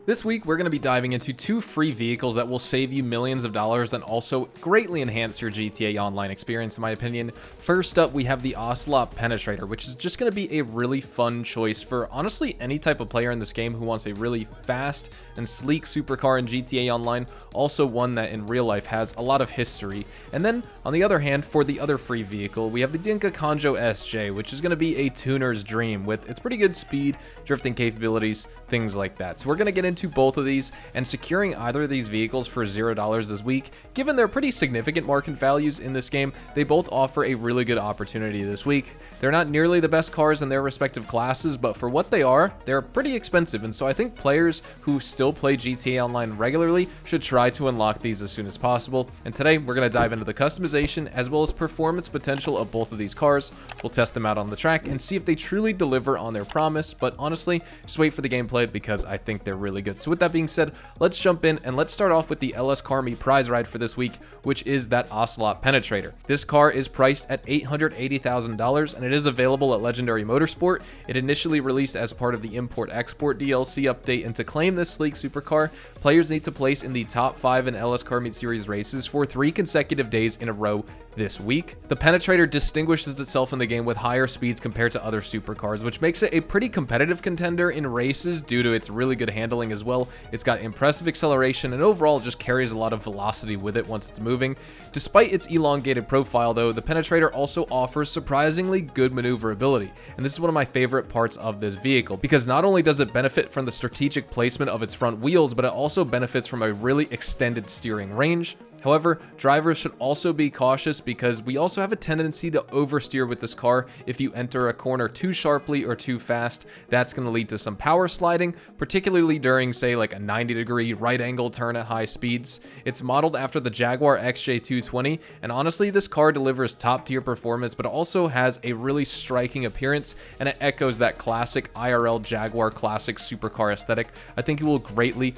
This week, we're going to be diving into 2 free vehicles that will save you millions of dollars and also greatly enhance your GTA Online experience, in my opinion. First up, we have the Ocelot Penetrator, which is just going to be a really fun choice for honestly any type of player in this game who wants a really fast and sleek supercar in GTA Online, also one that in real life has a lot of history. And then, on the other hand, for the other free vehicle, we have the Dinka Conjo SJ, which is going to be a tuner's dream with its pretty good speed, drifting capabilities, things like that. So we're going to get into both of these, and securing either of these vehicles for $0 this week, given their pretty significant market values in this game, they both offer a really good opportunity this week. They're not nearly the best cars in their respective classes, but for what they are, they're pretty expensive, and so I think players who still play GTA Online regularly should try to unlock these as soon as possible. And today, we're going to dive into the customization as well as performance potential of both of these cars. We'll test them out on the track and see if they truly deliver on their promise, but honestly, just wait for the gameplay because I think they're really good. So with that being said, let's jump in and let's start off with the LS Car Meet prize ride for this week, which is that Ocelot Penetrator. This car is priced at $880,000 and it is available at Legendary Motorsport. It initially released as part of the Import-Export DLC update, and to claim this sleek supercar, players need to place in the top 5 in LS Car Meet Series races for 3 consecutive days in a row this week. The Penetrator distinguishes itself in the game with higher speeds compared to other supercars, which makes it a pretty competitive contender in races due to its really good handling as well. It's got impressive acceleration and overall just carries a lot of velocity with it once it's moving. Despite its elongated profile though, the Penetrator also offers surprisingly good maneuverability, and this is one of my favorite parts of this vehicle because not only does it benefit from the strategic placement of its front wheels, but it also benefits from a really extended steering range. However, drivers should also be cautious because we also have a tendency to oversteer with this car. If you enter a corner too sharply or too fast, that's going to lead to some power sliding, particularly during, say, like a 90-degree right angle turn at high speeds. It's modeled after the Jaguar XJ220, and honestly, this car delivers top-tier performance, but also has a really striking appearance, and it echoes that classic IRL Jaguar classic supercar aesthetic. I think you will greatly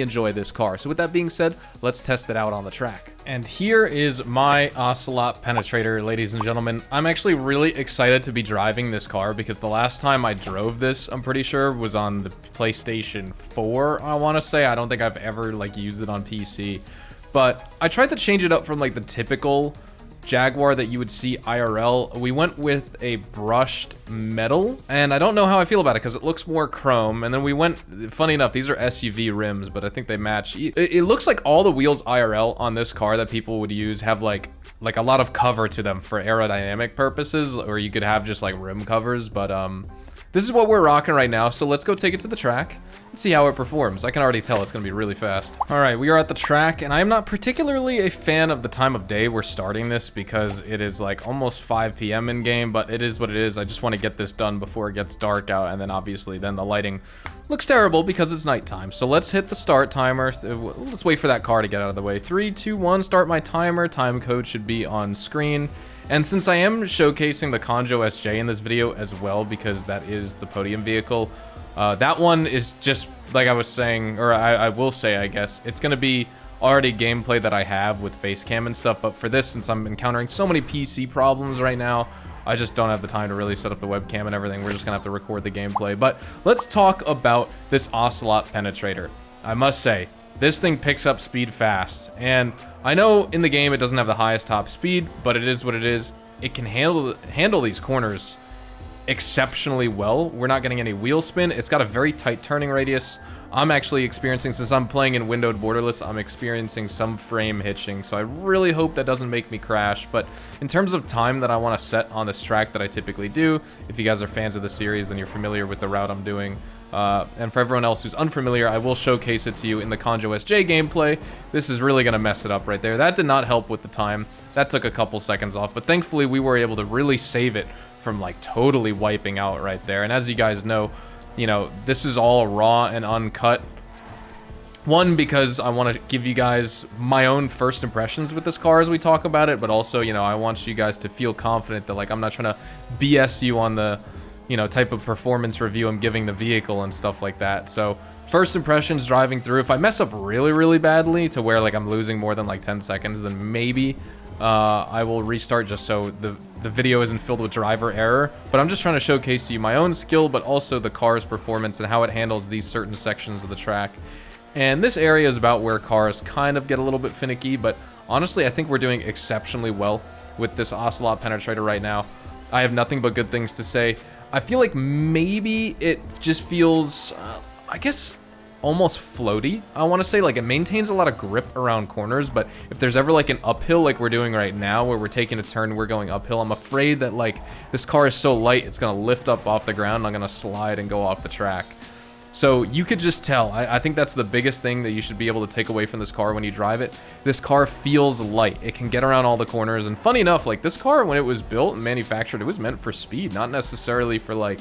enjoy this car. So with that being said, let's test it out on the track. And here is my Ocelot Penetrator, ladies and gentlemen. I'm actually really excited to be driving this car because the last time I drove this, I'm pretty sure, was on the PlayStation 4, I want to say. I don't think I've ever like used it on PC, but I tried to change it up from like the typical Jaguar that you would see IRL. We went with a brushed metal, and I don't know how I feel about it because it looks more chrome. And then we went, funny enough, these are SUV rims, but I think they match. It looks like all the wheels IRL on this car that people would use have like a lot of cover to them for aerodynamic purposes, or you could have just like rim covers, but this is what we're rocking right now, so let's go take it to the track and see how it performs. I can already tell it's going to be really fast. All right, we are at the track, and I'm not particularly a fan of the time of day we're starting this because it is like almost 5 p.m. in game, but it is what it is. I just want to get this done before it gets dark out, and then obviously then the lighting looks terrible because it's nighttime. So let's hit the start timer. Let's wait for that car to get out of the way. 3, 2, 1, start my timer. Time code should be on screen. And since I am showcasing the Conjo SJ in this video as well, because that is the podium vehicle, that one is just, like I was saying, or I will say, I guess, it's going to be already gameplay that I have with face cam and stuff, but for this, since I'm encountering so many PC problems right now, I just don't have the time to really set up the webcam and everything. We're just going to have to record the gameplay. But let's talk about this Ocelot Penetrator. I must say, this thing picks up speed fast, and I know in the game it doesn't have the highest top speed, but it is what it is. It can handle these corners exceptionally well. We're not getting any wheel spin. It's got a very tight turning radius. I'm actually experiencing, since I'm playing in windowed borderless, I'm experiencing some frame hitching, so I really hope that doesn't make me crash. But in terms of time that I want to set on this track that I typically do, if you guys are fans of the series, then you're familiar with the route I'm doing. And for everyone else who's unfamiliar, I will showcase it to you in the Conjo SJ gameplay. This is really going to mess it up right there. That did not help with the time. That took a couple seconds off, but thankfully we were able to really save it from like totally wiping out right there. And as you guys know, you know, this is all raw and uncut. One, because I want to give you guys my own first impressions with this car as we talk about it, but also, you know, I want you guys to feel confident that like I'm not trying to BS you on the, you know, type of performance review I'm giving the vehicle and stuff like that. So first impressions driving through, if I mess up really badly to where like I'm losing more than like 10 seconds, then maybe I will restart just so the video isn't filled with driver error, but I'm just trying to showcase to you my own skill, but also the car's performance and how it handles these certain sections of the track. And this area is about where cars kind of get a little bit finicky, but honestly, I think we're doing exceptionally well with this Ocelot Penetrator right now. I have nothing but good things to say. I feel like maybe it just feels, I guess, almost floaty. I want to say, like, it maintains a lot of grip around corners, but if there's ever like an uphill like we're doing right now, where we're taking a turn and we're going uphill, I'm afraid that like this car is so light, it's going to lift up off the ground and I'm going to slide and go off the track. So you could just tell. I think that's the biggest thing that you should be able to take away from this car when you drive it. This car feels light. It can get around all the corners. And funny enough, like this car, when it was built and manufactured, it was meant for speed, not necessarily for like,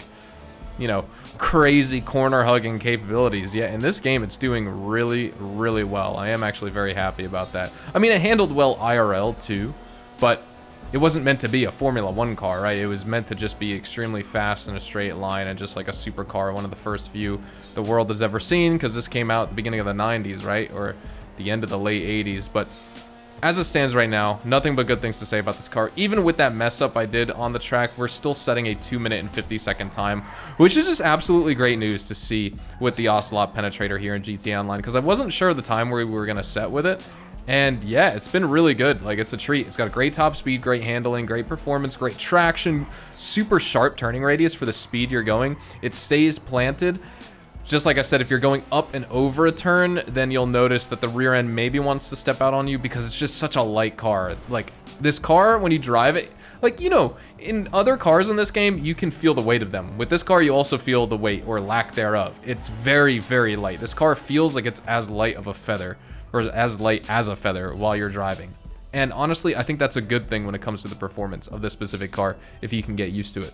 you know, crazy corner hugging capabilities. Yeah, in this game, it's doing really, really well. I am actually very happy about that. I mean, it handled well IRL too, but it wasn't meant to be a Formula 1 car, right? It was meant to just be extremely fast in a straight line and just like a supercar, one of the first few the world has ever seen, because this came out at the beginning of the 90s, right? Or the end of the late 80s. But as it stands right now, nothing but good things to say about this car. Even with that mess up I did on the track, we're still setting a 2-minute and 50-second time, which is just absolutely great news to see with the Ocelot Penetrator here in GTA Online, because I wasn't sure the time where we were going to set with it. And yeah, it's been really good. Like, it's a treat. It's got great top speed, great handling, great performance, great traction, super sharp turning radius for the speed you're going. It stays planted. Just like I said, if you're going up and over a turn, then you'll notice that the rear end maybe wants to step out on you because it's just such a light car. Like, this car, when you drive it, like, you know, in other cars in this game, you can feel the weight of them. With this car, you also feel the weight or lack thereof. It's very, very light. This car feels like it's as light of a feather, or as light as a feather while you're driving. And honestly, I think that's a good thing when it comes to the performance of this specific car, if you can get used to it.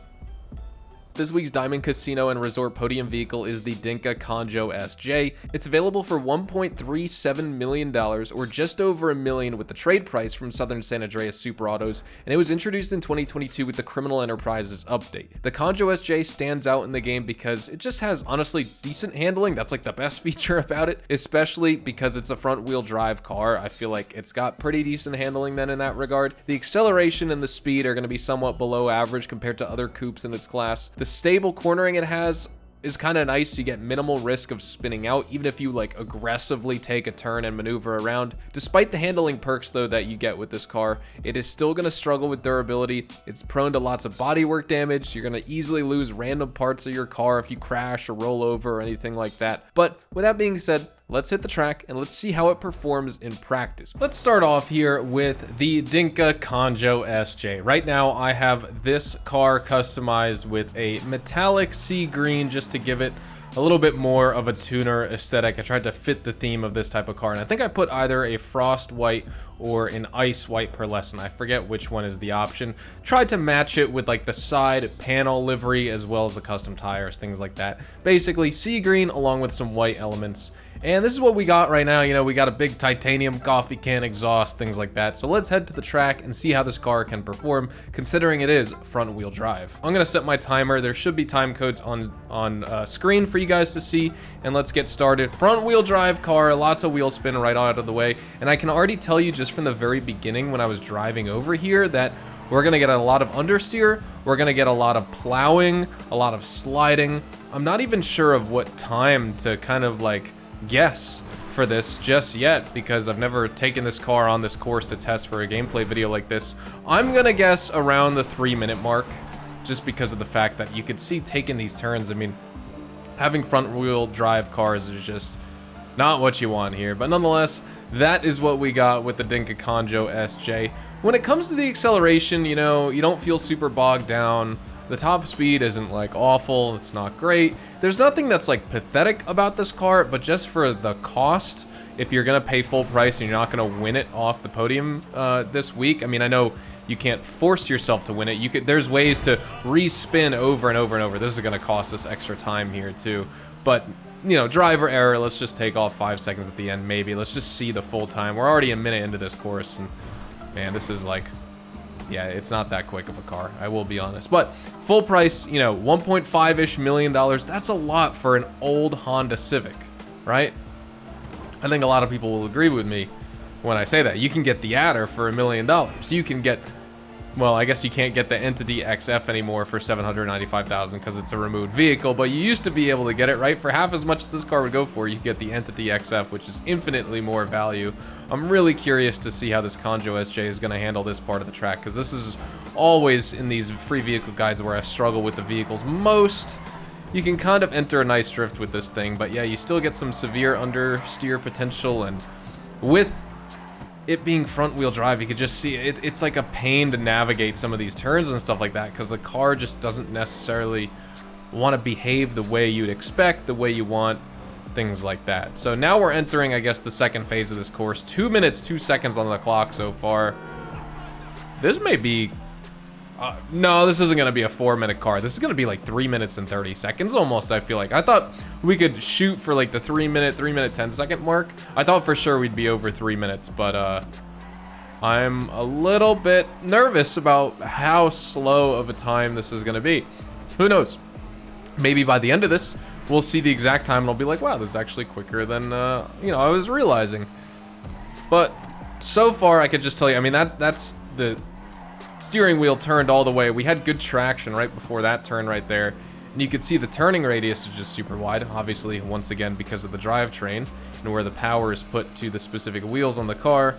This week's Diamond Casino and Resort Podium Vehicle is the Dinka Conjo SJ. It's available for $1.37 million, or just over $1 million with the trade price from Southern San Andreas Super Autos, and it was introduced in 2022 with the Criminal Enterprises update. The Conjo SJ stands out in the game because it just has, honestly, decent handling. That's like the best feature about it, especially because it's a front-wheel drive car. I feel like it's got pretty decent handling then in that regard. The acceleration and the speed are going to be somewhat below average compared to other coupes in its class. The stable cornering it has is kind of nice. You get minimal risk of spinning out, even if you like aggressively take a turn and maneuver around. Despite the handling perks though that you get with this car, it is still going to struggle with durability. It's prone to lots of bodywork damage. You're going to easily lose random parts of your car if you crash or roll over or anything like that. But with that being said, let's hit the track and let's see how it performs in practice. Let's start off here with the Dinka Conjo SJ. Right now I have this car customized with a metallic sea green just to give it a little bit more of a tuner aesthetic. I tried to fit the theme of this type of car, and I think I put either a frost white or an ice white pearlescent. I forget which one is the option. Tried to match it with like the side panel livery as well as the custom tires, things like that. Basically sea green along with some white elements. And this is what we got right now. You know, we got a big titanium coffee can exhaust, things like that. So let's head to the track and see how this car can perform, considering it is front wheel drive. I'm gonna set my timer. There should be time codes on screen for you guys to see, and let's get started. Front wheel drive car, lots of wheel spin right out of the way. And I can already tell you just from the very beginning when I was driving over here that we're gonna get a lot of understeer, we're gonna get a lot of plowing, a lot of sliding. I'm not even sure of what time to kind of like guess for this just yet, because I've never taken this car on this course to test for a gameplay video like this. I'm gonna guess around the 3-minute mark, just because of the fact that you could see taking these turns. I mean, having front wheel drive cars is just not what you want here, but nonetheless, that is what we got with the Dinka Conjo SJ. When it comes to the acceleration, you know, you don't feel super bogged down. The top speed isn't like awful, it's not great. There's nothing that's like pathetic about this car, but just for the cost, if you're gonna pay full price and you're not gonna win it off the podium this week, I mean, I know you can't force yourself to win it. There's ways to re-spin over and over and over. This is gonna cost us extra time here too. But, you know, driver error, let's just take off 5 seconds at the end maybe. Let's just see the full time. We're already a minute into this course, and man, this is like, yeah, it's not that quick of a car, I will be honest. But full price, you know, $1.5-ish million, that's a lot for an old Honda Civic, right? I think a lot of people will agree with me when I say that. You can get the Adder for $1 million. You can get well, I guess you can't get the Entity XF anymore for $795,000 because it's a removed vehicle, but you used to be able to get it, right? For half as much as this car would go for, you get the Entity XF, which is infinitely more value. I'm really curious to see how this Conjo SJ is going to handle this part of the track, because this is always in these free vehicle guides where I struggle with the vehicles most. You can kind of enter a nice drift with this thing, but yeah, you still get some severe understeer potential, and with it being front wheel drive, you could just see it's like a pain to navigate some of these turns and stuff like that, because the car just doesn't necessarily want to behave the way you'd expect, the way you want, things like that. So now we're entering, I guess, the second phase of this course. 2 minutes 2 seconds on the clock so far. This may be no, this isn't gonna be a 4-minute car. This is gonna be like 3 minutes and 30 seconds almost, I feel like. I thought we could shoot for like the 3 minute 10 second mark. I thought for sure we'd be over 3 minutes, but I'm a little bit nervous about how slow of a time this is gonna be. Who knows? Maybe by the end of this, we'll see the exact time and I'll be like, wow, this is actually quicker than, you know, I was realizing. But so far, I could just tell you, I mean, that's the steering wheel turned all the way. We had good traction right before that turn right there. And you could see the turning radius is just super wide, obviously, once again, because of the drivetrain and where the power is put to the specific wheels on the car.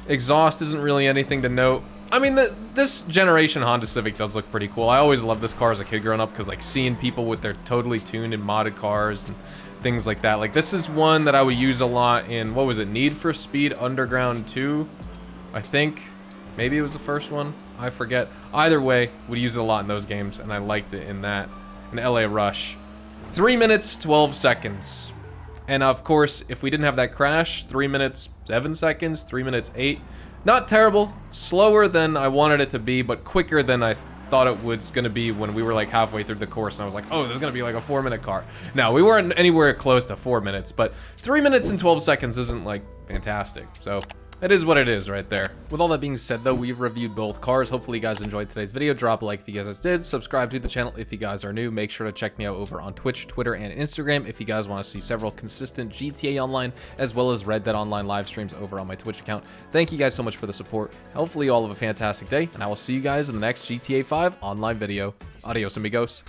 Exhaust isn't really anything to note. I mean, this generation Honda Civic does look pretty cool. I always loved this car as a kid growing up, because like seeing people with their totally tuned and modded cars and things like that. Like, this is one that I would use a lot in, what was it, Need for Speed Underground 2, I think. Maybe it was the first one, I forget. Either way, would use it a lot in those games, and I liked it in that. In LA Rush. 3 minutes, 12 seconds. And of course, if we didn't have that crash, 3 minutes, 7 seconds, 3 minutes, 8. Not terrible, slower than I wanted it to be, but quicker than I thought it was gonna be when we were like halfway through the course, and I was like, oh, this is gonna be like a 4-minute car. No, we weren't anywhere close to 4 minutes, but 3 minutes and 12 seconds isn't like fantastic, so it is what it is right there. With all that being said, though, we've reviewed both cars. Hopefully you guys enjoyed today's video. Drop a like if you guys did. Subscribe to the channel if you guys are new. Make sure to check me out over on Twitch, Twitter, and Instagram if you guys want to see several consistent GTA Online as well as Red Dead Online live streams over on my Twitch account. Thank you guys so much for the support. Hopefully you all have a fantastic day, and I will see you guys in the next GTA 5 Online video. Adios, amigos.